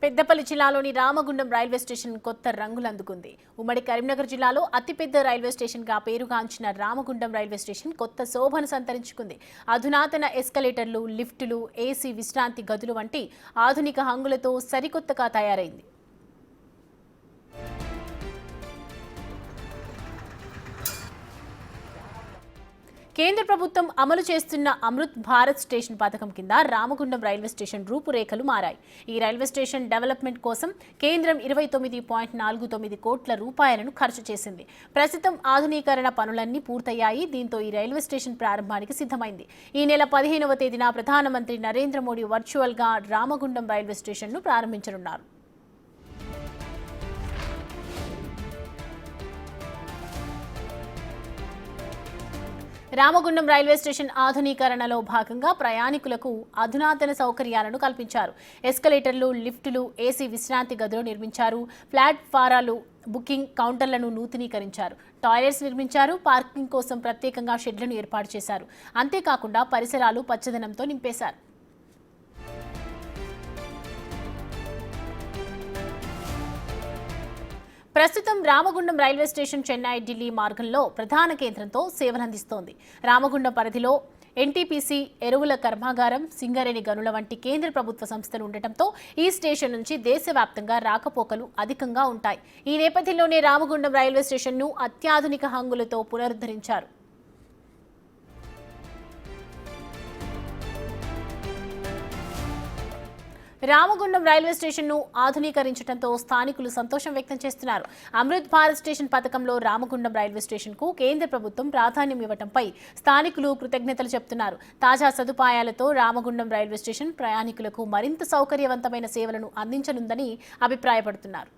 పెద్దపల్లి జిల్లాలోని Ramagundam railway station కొత్త రంగులు అందుకుంది. ఉమ్మడి కరీంనగర్ జిల్లాలో అతిపెద్ద రైల్వే స్టేషన్గా పేరుగాంచిన రామగుండం రైల్వే స్టేషన్ కొత్త శోభను సంతరించుకుంది. అధునాతన ఎస్కలేటర్లు, లిఫ్టులు, ఏసీ విశ్రాంతి గదులు వంటి ఆధునిక హంగులతో సరికొత్తగా తయారైంది. కేంద్ర ప్రభుత్వం అమలు చేస్తున్న అమృత్ భారత్ స్టేషన్ పథకం కింద రామగుండం రైల్వే స్టేషన్ రూపురేఖలు మారాయి. ఈ రైల్వే స్టేషన్ డెవలప్మెంట్ కోసం కేంద్రం 29.49 కోట్ల రూపాయలను ఖర్చు చేసింది. ప్రస్తుతం ఆధునీకరణ పనులన్నీ పూర్తయ్యాయి. దీంతో ఈ రైల్వే స్టేషన్ ప్రారంభానికి సిద్ధమైంది. ఈ నెల 15వ తేదీన ప్రధానమంత్రి నరేంద్ర మోడీ వర్చువల్గా రామగుండం రైల్వే స్టేషన్ను ప్రారంభించనున్నారు. రామగుండం రైల్వే స్టేషన్ ఆధునీకరణలో భాగంగా ప్రయాణికులకు అధునాతన సౌకర్యాలను కల్పించారు. ఎస్కలేటర్లు, లిఫ్టులు, ఏసీ విశ్రాంతి గదులు నిర్మించారు. ప్లాట్ఫారాలు, బుకింగ్ కౌంటర్లను నూతనీకరించారు. టాయిలెట్స్ నిర్మించారు. పార్కింగ్ కోసం ప్రత్యేకంగా షెడ్లను ఏర్పాటు చేశారు. అంతేకాకుండా పరిసరాలు పచ్చదనంతో నింపేశారు. ప్రస్తుతం రామగుండం రైల్వే స్టేషన్ చెన్నై, ఢిల్లీ మార్గంలో ప్రధాన కేంద్రంతో సేవలందిస్తోంది. రామగుండం పరిధిలో ఎన్టీపీసీ, ఎరువుల కర్మాగారం, సింగరేణి గనుల వంటి కేంద్ర ప్రభుత్వ సంస్థలు ఉండటంతో ఈ స్టేషన్ నుంచి దేశవ్యాప్తంగా రాకపోకలు అధికంగా ఉంటాయి. ఈ నేపథ్యంలోనే రామగుండం రైల్వే స్టేషన్ను అత్యాధునిక హంగులతో పునరుద్ధరించారు. రామగుండం రైల్వే స్టేషన్ను ఆధునీకరించడంతో స్థానికులు సంతోషం వ్యక్తం చేస్తున్నారు. అమృత్ భారత్ స్టేషన్ పథకంలో రామగుండం రైల్వే స్టేషన్కు కేంద్ర ప్రభుత్వం ప్రాధాన్యం ఇవ్వడంపై స్థానికులు కృతజ్ఞతలు చెబుతున్నారు. తాజా సదుపాయాలతో రామగుండం రైల్వే స్టేషన్ ప్రయాణికులకు మరింత సౌకర్యవంతమైన సేవలను అందించనుందని అభిప్రాయపడుతున్నారు.